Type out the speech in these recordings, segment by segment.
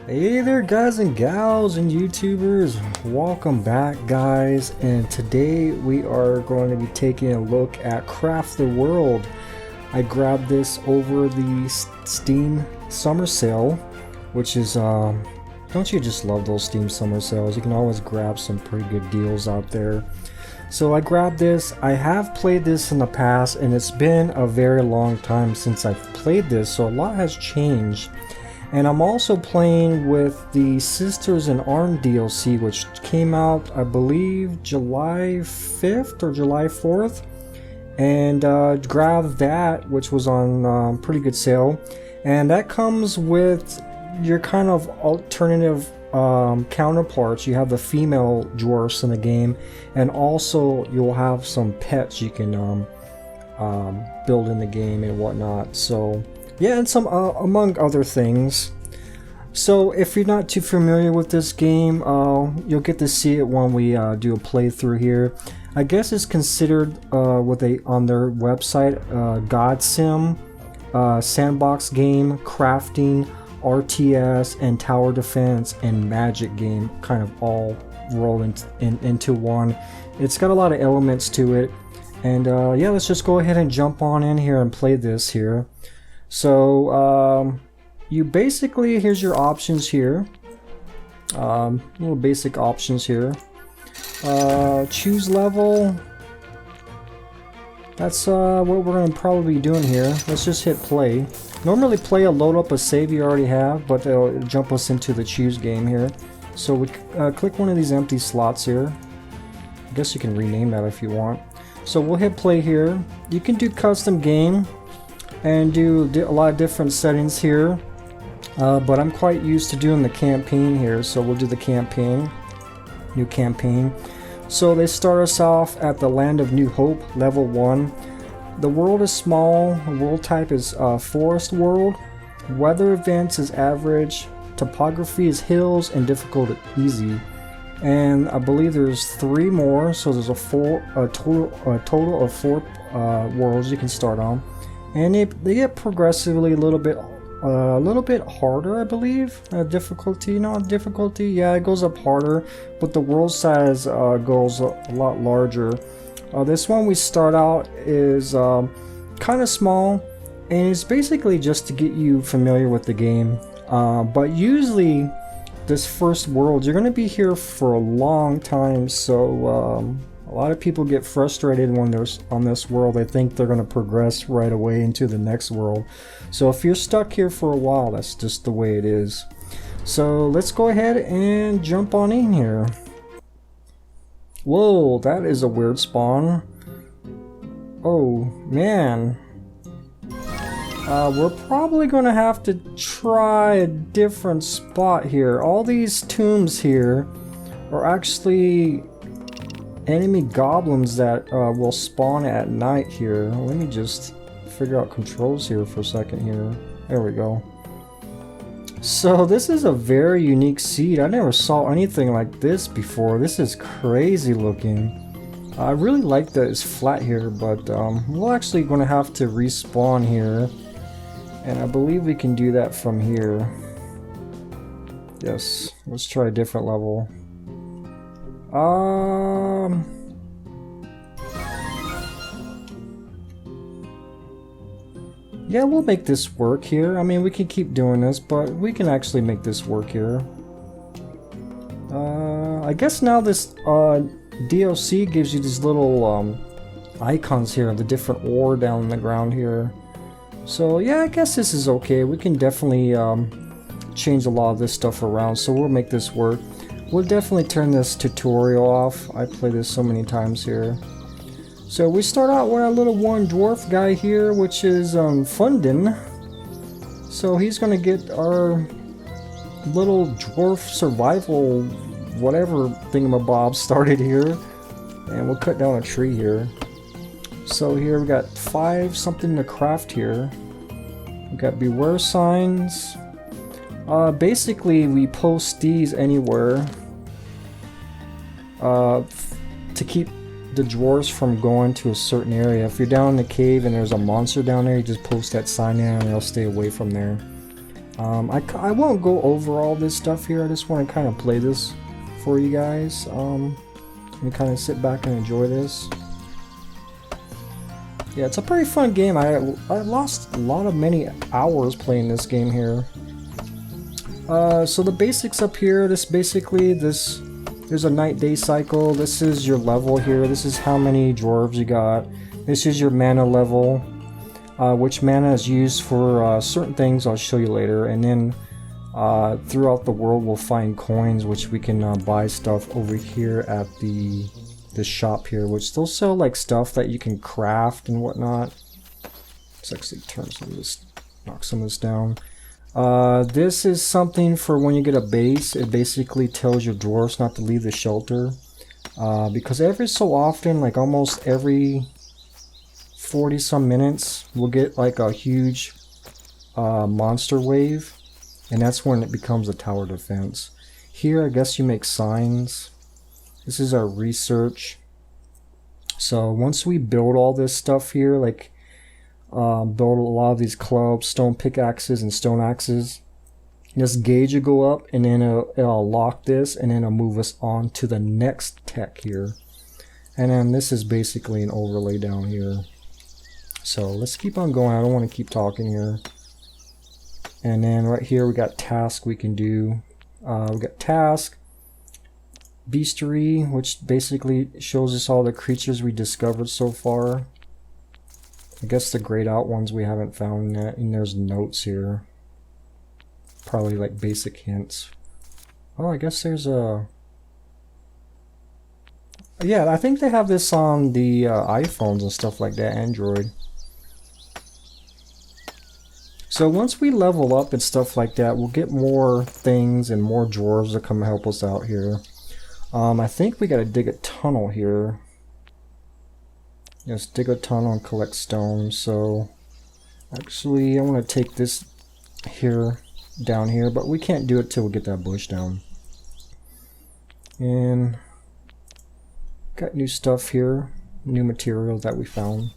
Hey there guys and gals and YouTubers, welcome back guys, and today we are going to be taking a look at Craft the World. I grabbed this over the Steam summer sale, which is don't you just love those Steam summer sales? You can always grab some pretty good deals out there. So I grabbed this. I have played this in the past and it's been a very long time since I've played this, so a lot has changed. And I'm also playing with the Sisters in Arm DLC, which came out, I believe, July 5th or July 4th. And grabbed that, which was on pretty good sale. And that comes with your kind of alternative counterparts. You have the female dwarfs in the game, and also you'll have some pets you can build in the game and whatnot. So yeah, and some among other things. So if you're not too familiar with this game, you'll get to see it when we do a playthrough here. I guess it's considered what they on their website God Sim, sandbox game, crafting, RTS, and tower defense and magic game, kind of all roll into one. It's got a lot of elements to it, and yeah, let's just go ahead and jump on in here and play this here. So you basically, here's your options here, little basic options here. Choose level. That's what we're going to probably be doing here. Let's just hit play. Normally play will load up a save you already have, but it'll jump us into the choose game here. So we click one of these empty slots here. I guess you can rename that if you want. So we'll hit play here. You can do custom game and do a lot of different settings here, but I'm quite used to doing the campaign here, so we'll do the campaign. New campaign. So they start us off at the Land of New Hope, level 1. The world is small. The world type is forest world. Weather events is average. Topography is hills, and difficult easy. And I believe there's 3 more, so there's a total of 4 worlds you can start on. And they get progressively a little bit harder, I believe. Difficulty, yeah, it goes up harder, but the world size goes a lot larger. This one we start out is kind of small, and it's basically just to get you familiar with the game. But usually this first world, you're going to be here for a long time, so a lot of people get frustrated when they're on this world. They think they're going to progress right away into the next world. So if you're stuck here for a while, that's just the way it is. So let's go ahead and jump on in here. Whoa, that is a weird spawn. Oh man. We're probably going to have to try a different spot here. All these tombs here are actually enemy goblins that will spawn at night here. Let me just figure out controls here for a second here. There we go. So this is a very unique seed. I never saw anything like this before. This is crazy looking. I really like that it's flat here, but we're actually going to have to respawn here, and I believe we can do that from here. Yes, let's try a different level. Yeah, we'll make this work here. I mean, we can keep doing this, but we can actually make this work here. I guess now this DLC gives you these little icons here, the different ore down in the ground here. So yeah, I guess this is okay. We can definitely change a lot of this stuff around, so we'll make this work. We'll definitely turn this tutorial off. I play this so many times here. So we start out with our little one dwarf guy here, which is Fundin. So he's gonna get our little dwarf survival whatever thingamabob started here, and we'll cut down a tree here. So here we got 5 something to craft here. We got beware signs. Basically we post these anywhere to keep the dwarves from going to a certain area. If you're down in the cave and there's a monster down there, you just post that sign in and they'll stay away from there. I won't go over all this stuff here. I just want to kind of play this for you guys. And kind of sit back and enjoy this. Yeah, it's a pretty fun game. I lost many hours playing this game here. So the basics up here, there's a night-day cycle. This is your level here. This is how many dwarves you got. This is your mana level, which mana is used for certain things I'll show you later. And then throughout the world we'll find coins, which we can buy stuff over here at the shop here, which they'll sell like stuff that you can craft and whatnot. Let's actually turn some of this, knock some of this down. This is something for when you get a base. It basically tells your dwarves not to leave the shelter, because every so often, like almost every 40 some minutes, we'll get like a huge monster wave, and that's when it becomes a tower defense. Here I guess you make signs. This is our research. So once we build all this stuff here, like build a lot of these clubs, stone pickaxes and stone axes, this gauge will go up, and then it'll lock this, and then it'll move us on to the next tech here. And then this is basically an overlay down here. So let's keep on going. I don't want to keep talking here. And then right here we got task we can do. We got task, bestiary, which basically shows us all the creatures we discovered so far. I guess the grayed out ones we haven't found yet, and there's notes here. Probably like basic hints. Oh, I guess there's a... Yeah, I think they have this on the iPhones and stuff like that, Android. So once we level up and stuff like that, we'll get more things and more dwarves to come help us out here. I think we gotta dig a tunnel here. Yes, dig a tunnel and collect stone. So actually I want to take this here down here, but we can't do it till we get that bush down. And got new stuff here, new materials that we found.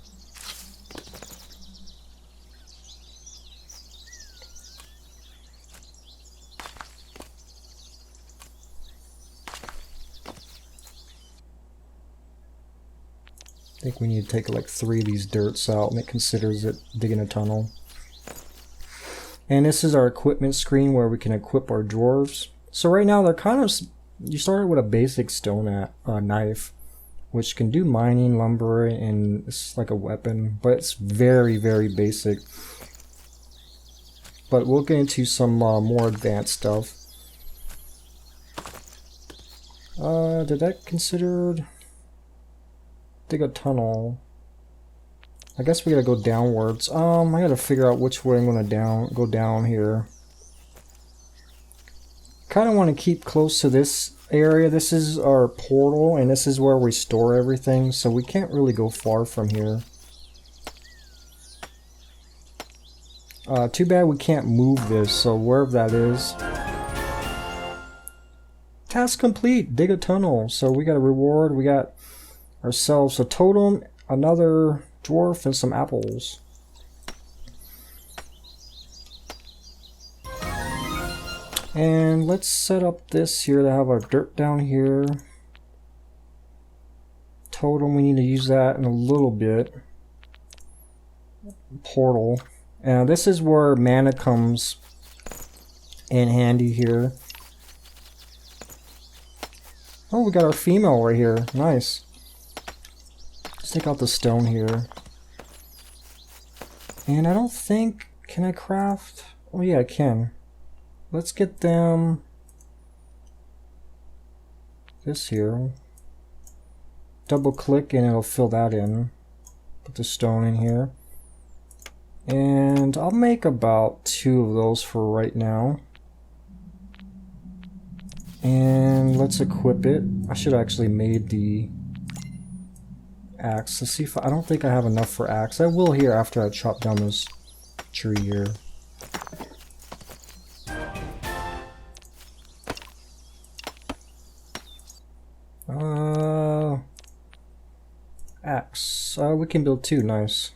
I think we need to take like 3 of these dirts out, and it considers it digging a tunnel. And this is our equipment screen where we can equip our dwarves. So right now they're kind of, you started with a basic stone knife, which can do mining, lumber, and it's like a weapon, but it's very, very basic. But we'll get into some more advanced stuff. Did that considered dig a tunnel? I guess we gotta go downwards. I gotta figure out which way I'm gonna go down here. Kind of want to keep close to this area. This is our portal, and this is where we store everything, so we can't really go far from here. Too bad we can't move this, so wherever that is. Task complete, dig a tunnel. So we got a reward, we got ourselves a totem, another dwarf, and some apples. And let's set up this here to have our dirt down here. Totem, we need to use that in a little bit. Portal. And this is where mana comes in handy here. Oh, we got our female right here. Nice. Let's take out the stone here. And I don't think... Can I craft? Oh yeah, I can. Let's get them... this here. Double click and it'll fill that in. Put the stone in here. And I'll make about 2 of those for right now. And let's equip it. I should have actually made the axe. Let's see if I don't think I have enough for axe. I will here after I chop down this tree here. Axe. We can build 2. Nice.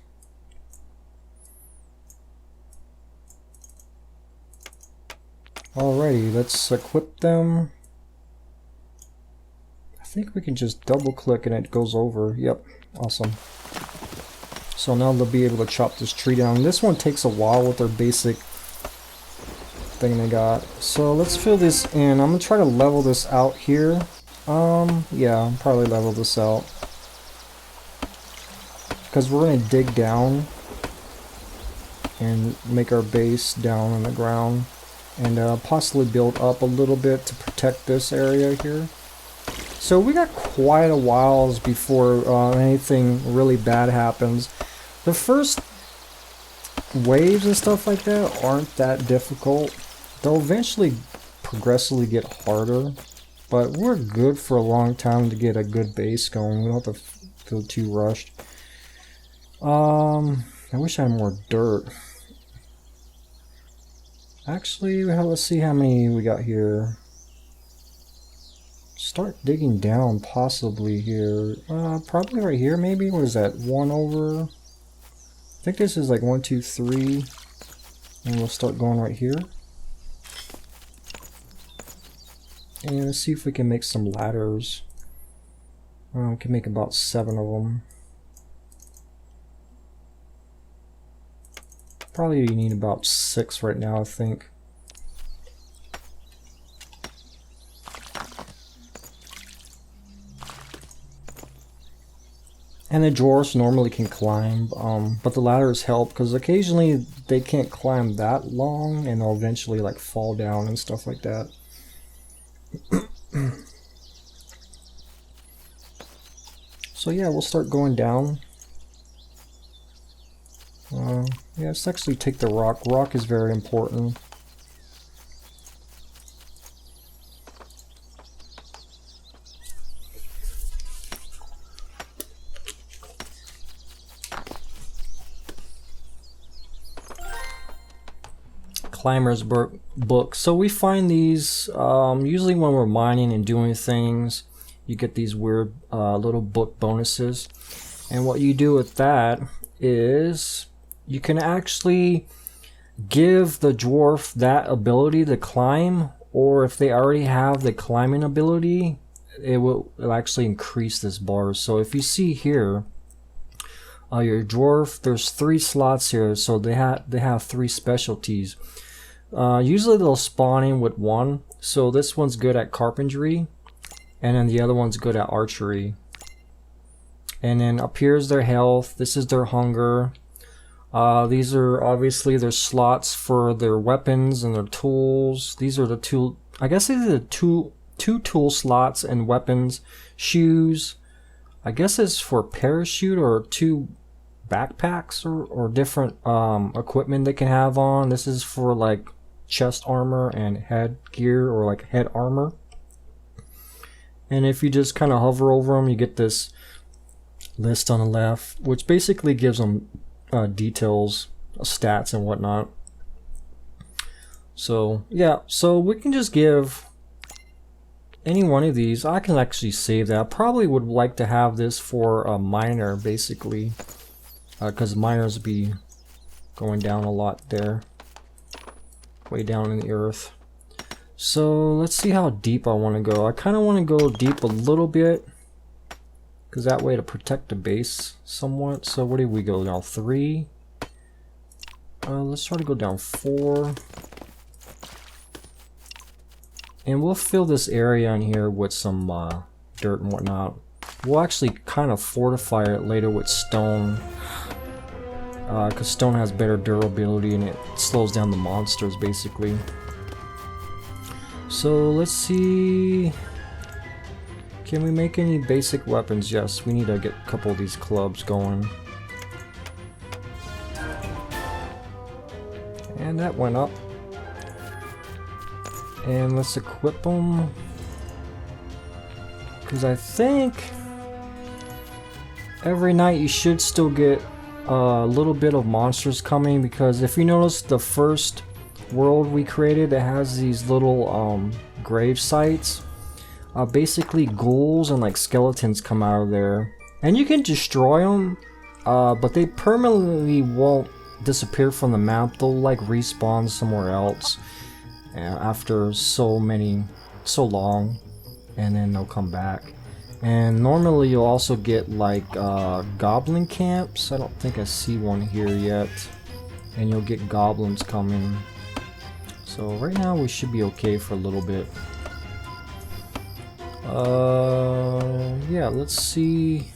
Alrighty, let's equip them. I think we can just double click and it goes over. Yep, awesome. So now they'll be able to chop this tree down. This one takes a while with their basic thing they got. So let's fill this in. I'm gonna try to level this out here. Yeah, I'll probably level this out. Because we're gonna dig down and make our base down on the ground. And possibly build up a little bit to protect this area here. So we got quite a while before anything really bad happens. The first waves and stuff like that aren't that difficult. They'll eventually progressively get harder, but we're good for a long time to get a good base going. We don't have to feel too rushed. I wish I had more dirt. Actually, let's see how many we got here. Start digging down possibly here. Probably right here maybe. What is that? 1 over... I think this is like 1, 2, 3. And we'll start going right here. And let's see if we can make some ladders. We can make about 7 of them. Probably need about 6 right now, I think. And the dwarves normally can climb, but the ladders help because occasionally they can't climb that long and they'll eventually like fall down and stuff like that. So yeah, we'll start going down. Yeah, let's actually take the rock. Rock is very important. Climber's book. So we find these usually when we're mining and doing things. You get these weird little book bonuses, and what you do with that is you can actually give the dwarf that ability to climb, or if they already have the climbing ability, it'll actually increase this bar. So if you see here, your dwarf, there's 3 slots here, so they have 3 specialties. Usually they'll spawn in with 1, so this one's good at carpentry, and then the other one's good at archery. And then up here's their health, this is their hunger. These are obviously their slots for their weapons and their tools. These are the 2, I guess these are the two tool slots and weapons. Shoes, I guess it's for parachute or 2 backpacks or different equipment they can have on. This is for like chest armor and head gear or like head armor. And if you just kind of hover over them, you get this list on the left, which basically gives them details, stats and whatnot. So yeah, so we can just give any one of these. I can actually save that. I probably would like to have this for a miner basically, because miners be going down a lot there, way down in the earth. So let's see how deep I want to go. I kind of want to go deep a little bit, because that way to protect the base somewhat. So what do we go now? 3. Let's try to go down 4. And we'll fill this area in here with some dirt and whatnot. We'll actually kind of fortify it later with stone, because stone has better durability and it slows down the monsters basically. So let's see, can we make any basic weapons? Yes, we need to get a couple of these clubs going. And that went up. And let's equip them, because I think every night you should still get a little bit of monsters coming, because if you notice the first world we created, it has these little grave sites. Basically ghouls and like skeletons come out of there, and you can destroy them, but they permanently won't disappear from the map. They'll like respawn somewhere else. after so long, and then they'll come back. And normally you'll also get like goblin camps. I don't think I see one here yet. And you'll get goblins coming. So right now we should be okay for a little bit. Yeah, let's see.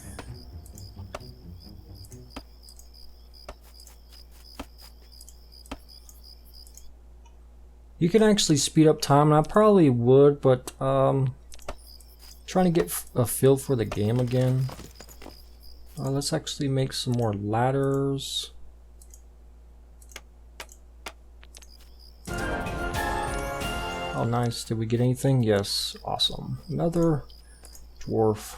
You can actually speed up time, and I probably would, but trying to get a feel for the game again. Let's actually make some more ladders. Oh, nice. Did we get anything? Yes. Awesome. Another dwarf.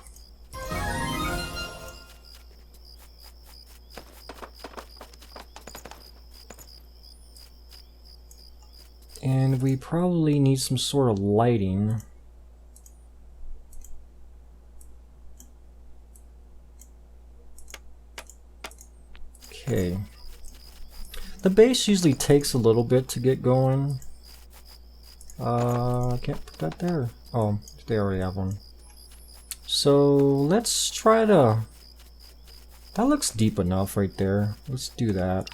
And we probably need some sort of lighting. Okay. The base usually takes a little bit to get going. I can't put that there. Oh, they already have one. So let's try to... That looks deep enough right there. Let's do that.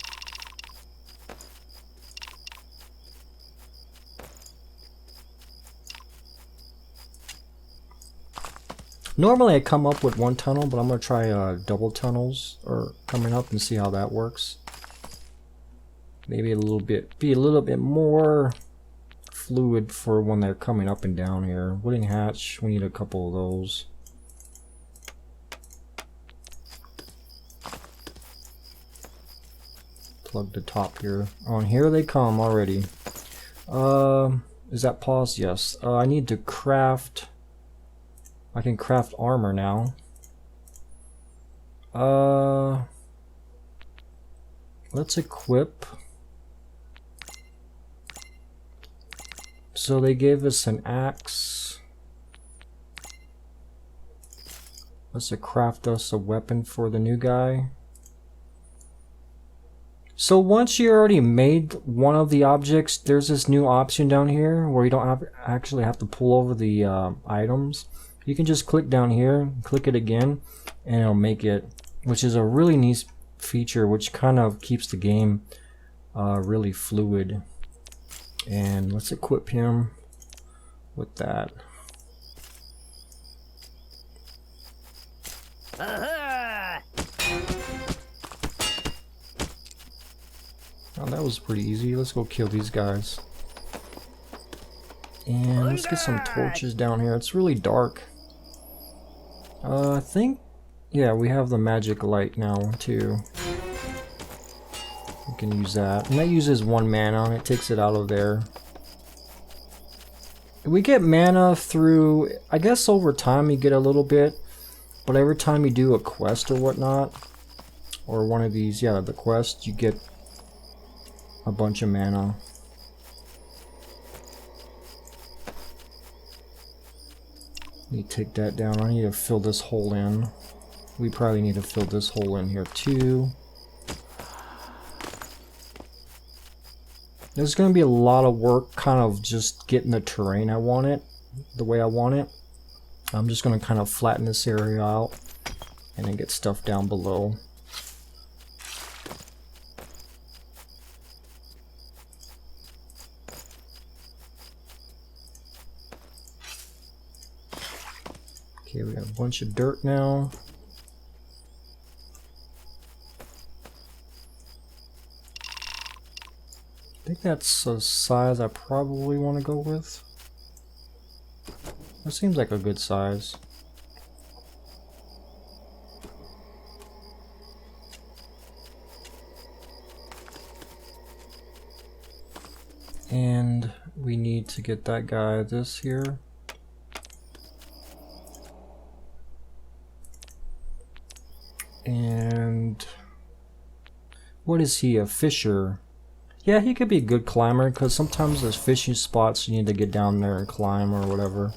Normally I come up with one tunnel, but I'm going to try double tunnels or coming up and see how that works. Maybe be a little bit more fluid for when they're coming up and down here. Wooden hatch, we need a couple of those. Plug the top here. Oh, and here they come already. Is that pause? Yes. I need to craft... I can craft armor now. Let's equip. So they gave us an axe. Let's craft us a weapon for the new guy. So once you already made one of the objects, there's this new option down here where you don't actually have to pull over the items. You can just click down here, click it again, and it'll make it, which is a really neat feature, which kind of keeps the game really fluid. And let's equip him with that. Oh, that was pretty easy. Let's go kill these guys. And let's get some torches down here. It's really dark. I think, yeah, we have the magic light now too. We can use that. And that uses 1 mana. It takes it out of there. We get mana through, I guess over time you get a little bit. But every time you do a quest or whatnot, or one of these, yeah, the quest, you get a bunch of mana. Need to take that down. I need to fill this hole in. We probably need to fill this hole in here too. There's going to be a lot of work kind of just getting the terrain I want it, the way I want it. I'm just going to kind of flatten this area out and then get stuff down below. Okay, we got a bunch of dirt now. I think that's a size I probably want to go with. That seems like a good size. And we need to get that guy this here. And what is he, a fisher? Yeah, he could be a good climber because sometimes there's fishing spots you need to get down there and climb or whatever.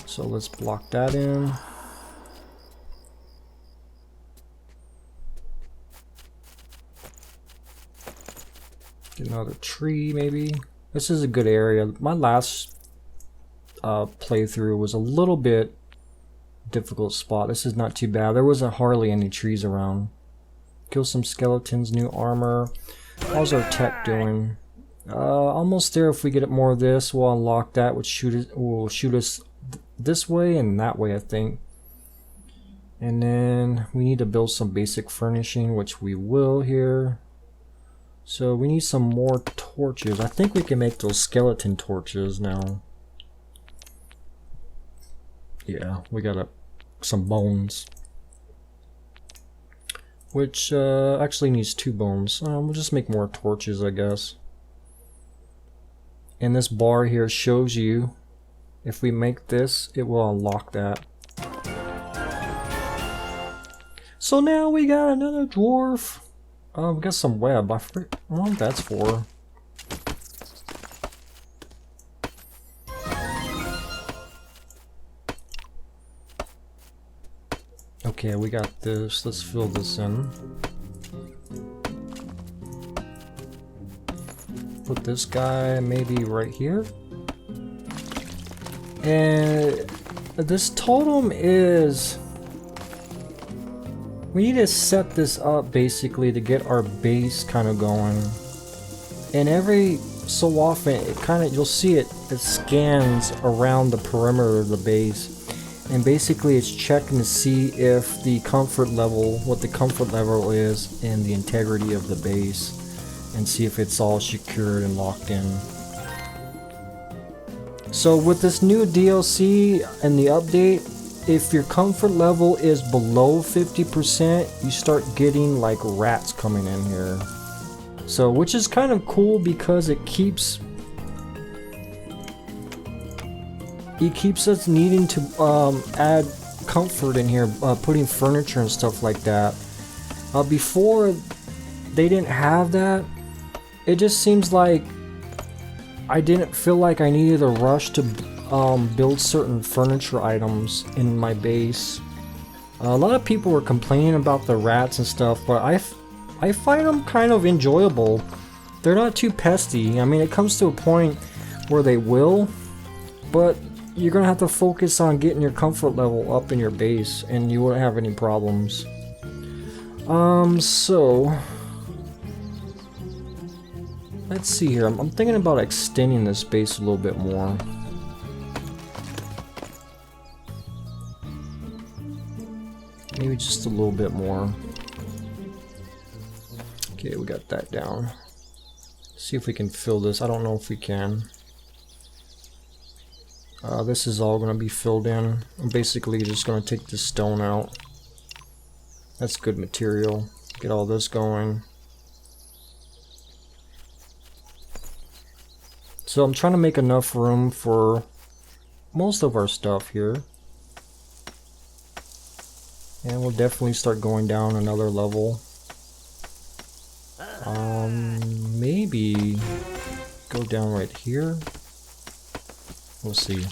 So let's block that in. Get another tree maybe. This is a good area. My last playthrough was a little bit difficult spot. This is not too bad. There wasn't hardly any trees around. Kill some skeletons, new armor. How's our tech doing? Almost there. If we get more of this, we'll unlock that, which will shoot us this way and that way, I think. And then we need to build some basic furnishing, which we will here. So we need some more torches. I think we can make those skeleton torches now. Yeah, we got some bones. Which actually needs 2 bones. We'll just make more torches, I guess. And this bar here shows you if we make this, it will unlock that. So now we got another dwarf. We got some web. I forget what that's for. Okay, we got this. Let's fill this in. Put this guy maybe right here. And this totem is... we need to set this up basically to get our base kind of going. And every so often, it kind of, you'll see it scans around the perimeter of the base. And basically it's checking to see if the comfort level, what the comfort level is and the integrity of the base. And see if it's all secured and locked in. So with this new DLC and the update, if your comfort level is below 50%, you start getting like rats coming in here. So, which is kind of cool because it keeps us needing to add comfort in here, putting furniture and stuff like that. Before they didn't have that, it just seems like I didn't feel like I needed a rush to build certain furniture items in my base. A lot of people were complaining about the rats and stuff, but I find them kind of enjoyable. They're not too pesty. I mean, it comes to a point where they will, but you're gonna have to focus on getting your comfort level up in your base, and you won't have any problems. So let's see here. I'm thinking about extending this base a little bit more. Maybe just a little bit more. Okay, we got that down. See if we can fill this. I don't know if we can. This is all going to be filled in. I'm basically just going to take this stone out. That's good material. Get all this going. So I'm trying to make enough room for most of our stuff here. And we'll definitely start going down another level. Maybe go down right here. We'll see.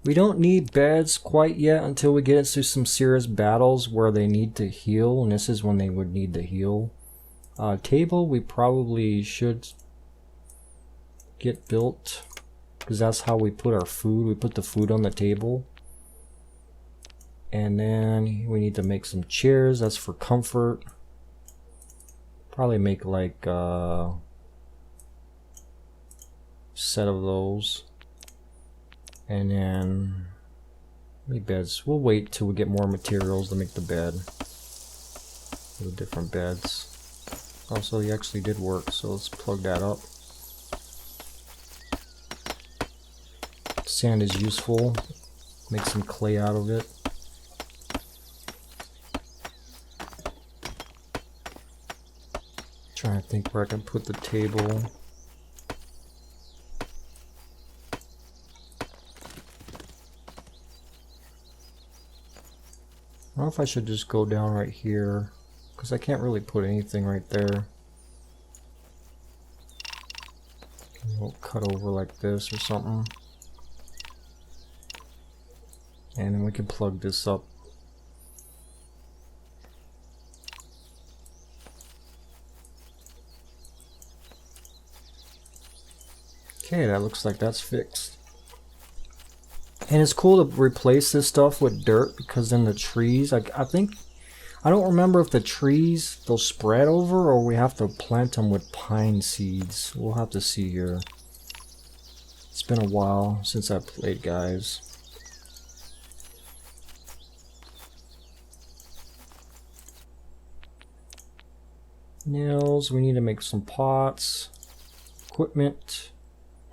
We don't need beds quite yet until we get into some serious battles where they need to heal, and this is when they would need to heal. Table we probably should get built, because that's how we put our food. We put the food on the table. And then we need to make some chairs. That's for comfort. Probably make like a set of those. And then make beds. We'll wait till we get more materials to make the bed. The different beds. Also, he actually did work, so let's plug that up. Sand is useful. Make some clay out of it. Trying to think where I can put the table. I don't know if I should just go down right here, because I can't really put anything right there. We'll cut over like this or something. And then we can plug this up. Okay, that looks like that's fixed. And it's cool to replace this stuff with dirt, because then the trees, I think, I don't remember if the trees, they'll spread over or we have to plant them with pine seeds. We'll have to see here. It's been a while since I played, guys. Nails, we need to make some pots. Equipment.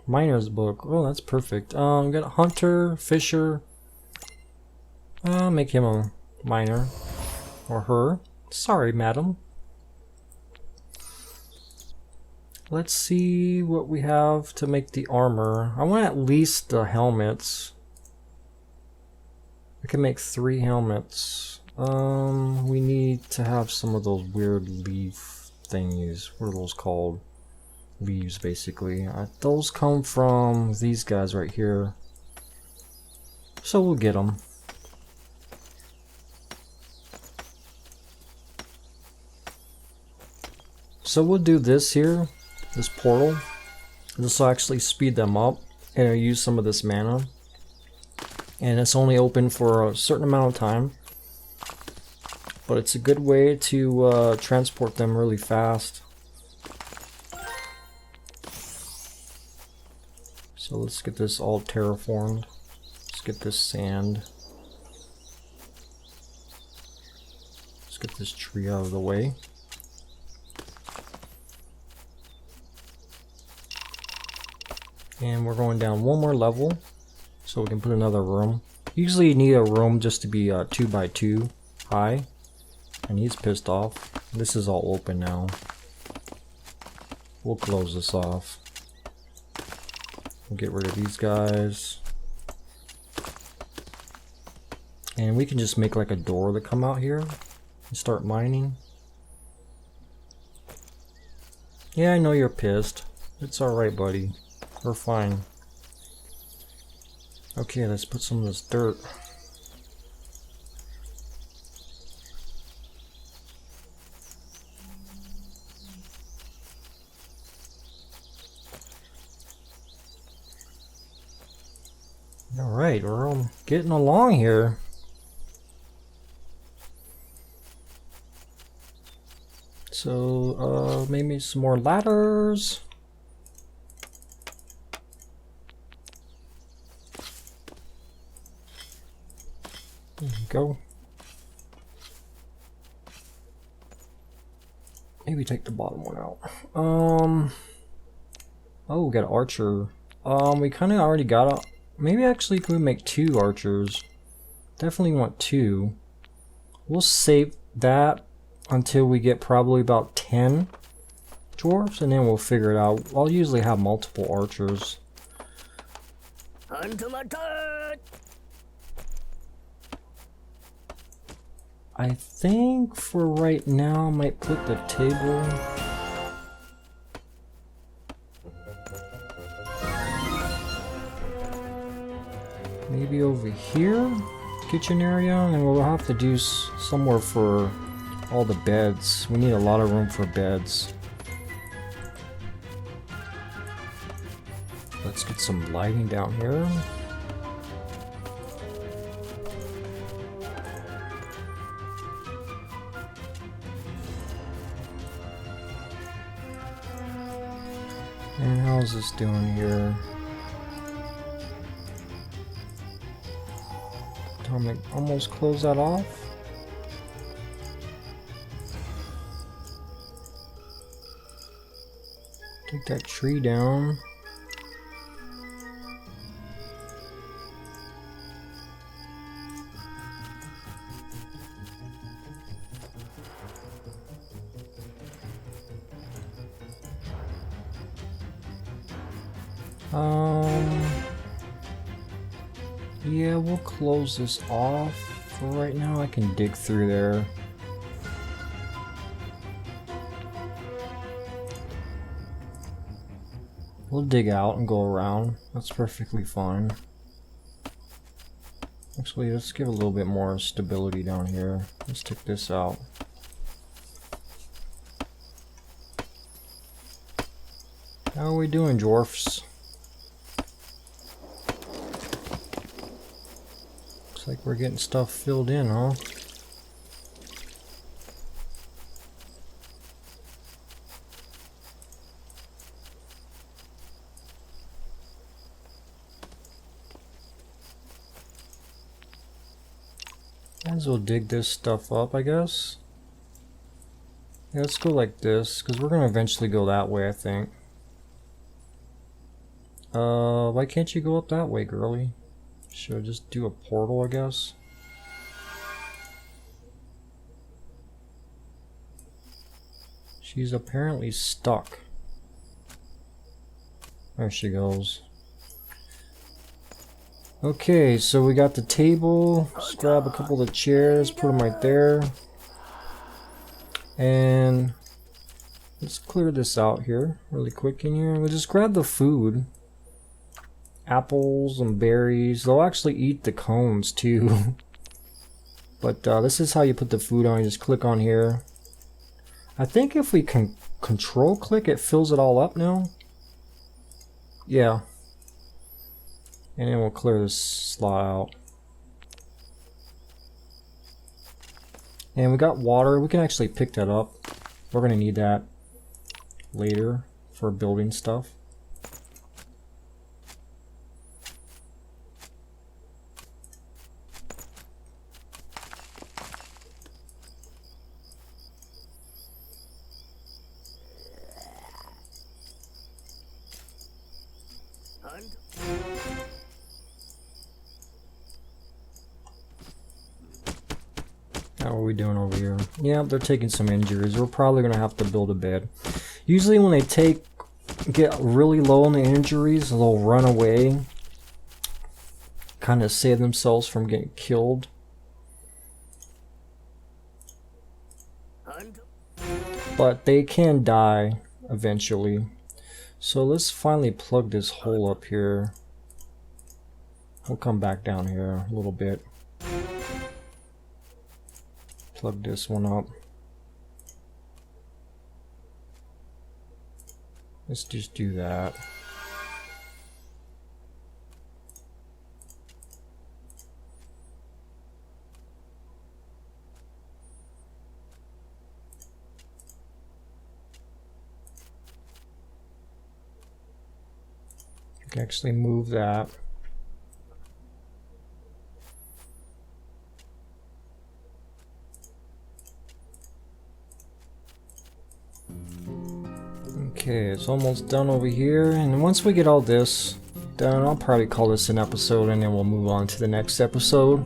Miner's book. Oh, that's perfect. We got a hunter, fisher. I'll make him a miner. Or her. Sorry, madam. Let's see what we have to make the armor. I want at least the helmets. I can make 3 helmets. We need to have some of those weird leaf thingies. What are those called? Leaves, basically. Those come from these guys right here. So we'll get them. So we'll do this here, this portal. This will actually speed them up, and I'll use some of this mana. And it's only open for a certain amount of time. But it's a good way to transport them really fast. So let's get this all terraformed. Let's get this sand. Let's get this tree out of the way. And we're going down one more level so we can put another room. Usually you need a room just to be 2x2 high. And he's pissed off. This is all open now. We'll close this off. We'll get rid of these guys. And we can just make like a door that come out here and start mining. Yeah, I know you're pissed. It's alright, buddy. We're fine. Okay, let's put some of this dirt. Alright, we're all getting along here. So, maybe some more ladders. There we go. Maybe take the bottom one out. Oh, we got an archer. We kind of already got a... Maybe actually can we make 2 archers? Definitely want 2. We'll save that until we get probably about 10 dwarves, and then we'll figure it out. I'll usually have multiple archers. I think for right now I might put the table. Maybe over here, kitchen area, and we'll have to do somewhere for all the beds. We need a lot of room for beds. Let's get some lighting down here. And how's this doing here? I'm gonna almost close that off. Take that tree down. Yeah, we'll close this off. For right now, I can dig through there. We'll dig out and go around. That's perfectly fine. Actually, let's give a little bit more stability down here. Let's take this out. How are we doing, dwarfs? Looks like we're getting stuff filled in, huh? Might as well dig this stuff up, I guess. Yeah, let's go like this, because we're going to eventually go that way, I think. Why can't you go up that way, girly? Should I just do a portal, I guess? She's apparently stuck. There she goes. Okay, so we got the table. Let's grab a couple of the chairs, put them right there. And let's clear this out here really quick in here. We'll just grab the food. Apples and berries. They'll actually eat the cones too. But this is how you put the food on. You just click on here. I think if we can control click, it fills it all up now. Yeah. And then we'll clear this slot out. And we got water. We can actually pick that up. We're going to need that later for building stuff. How are we doing over here? Yeah, they're taking some injuries. We're probably going to have to build a bed. Usually when they get really low on the injuries, they'll run away. Kind of save themselves from getting killed. But they can die eventually. So let's finally plug this hole up here. We'll come back down here a little bit. Plug this one up. Let's just do that. You can actually move that. Okay, it's almost done over here, and once we get all this done, I'll probably call this an episode and then we'll move on to the next episode.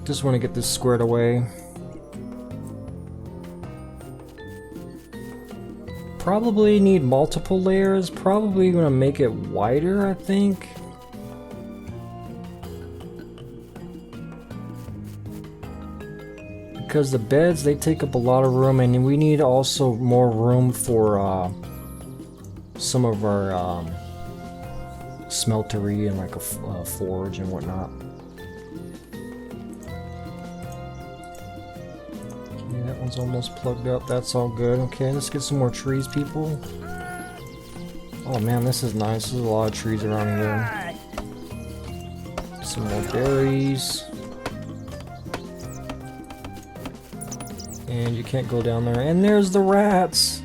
Just want to get this squared away. Probably need multiple layers, probably going to make it wider, I think. Because the beds, they take up a lot of room, and we need also more room for some of our smeltery and like a forge and whatnot. Okay, that one's almost plugged up. That's all good. Okay, let's get some more trees, people. Oh man, this is nice. There's a lot of trees around here. Some more berries. And you can't go down there. And there's the rats!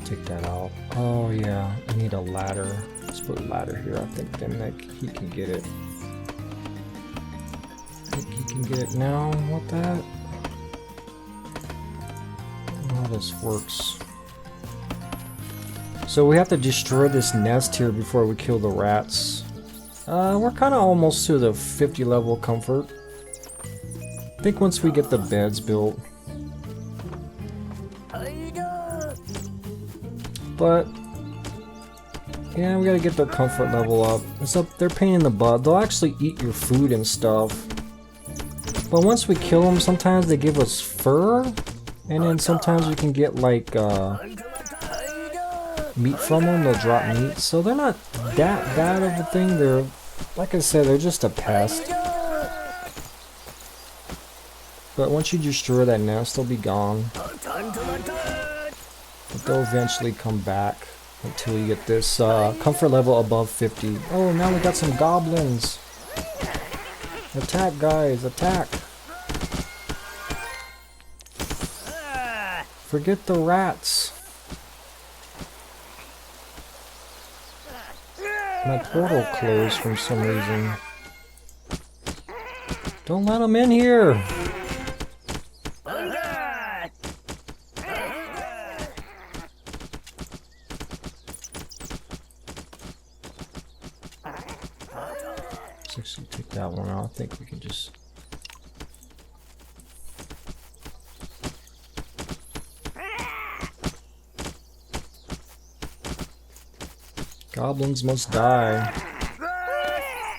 Take that out. Oh yeah, I need a ladder. Let's put a ladder here. I think then he can get it. I think he can get it now. What that? How this works. So we have to destroy this nest here before we kill the rats. We're kind of almost to the 50 level comfort. I think once we get the beds built. But yeah, we gotta get their comfort level up. It's up, they're pain in the butt. They'll actually eat your food and stuff. But once we kill them, sometimes they give us fur, and then sometimes we can get like meat from them, they'll drop meat. So they're not that bad of a thing. They're, like I said, they're just a pest. But once you destroy that nest, they'll be gone. But they'll eventually come back until you get this comfort level above 50. Oh, now we got some goblins. Attack, guys, attack. Forget the rats. My portal closed for some reason. Don't let them in here. Let's actually take that one out. I think we can just... Goblins must die.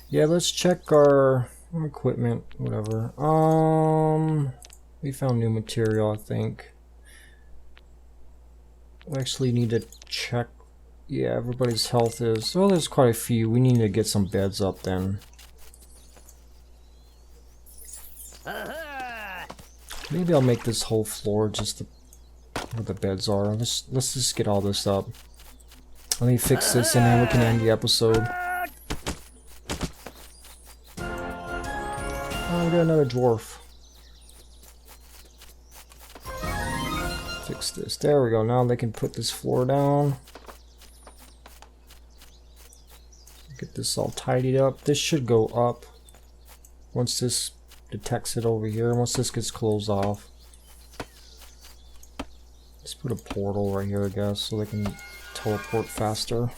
Yeah, let's check our equipment, whatever. We found new material, I think. We actually need to check. Yeah, everybody's health is... Oh, there's quite a few. We need to get some beds up then. Maybe I'll make this whole floor just where the beds are. Let's just get all this up. Let me fix this and then we can end the episode. Oh, we got another dwarf. Fix this. There we go. Now they can put this floor down. Get this all tidied up. This should go up once this detects it over here. Once this gets closed off. Let's put a portal right here, I guess, so they can teleport faster.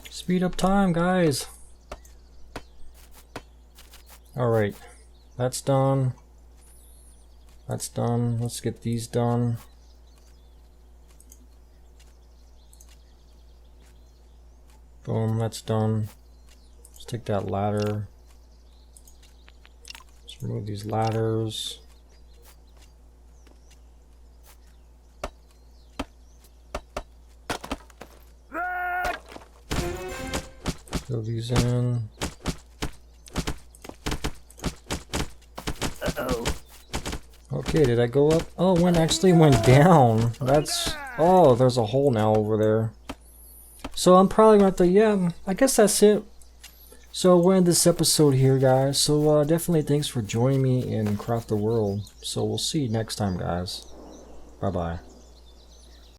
Speed up time, guys. Alright, that's done. That's done. Let's get these done. Boom, that's done. Let's take that ladder. Let's remove these ladders. Fill these in. Okay, did I go up? Oh, one actually went down. That's... Oh, there's a hole now over there. So I'm probably going to have to... Yeah, I guess that's it. So we'll end this episode here, guys. So definitely thanks for joining me in Craft the World. So we'll see you next time, guys. Bye-bye.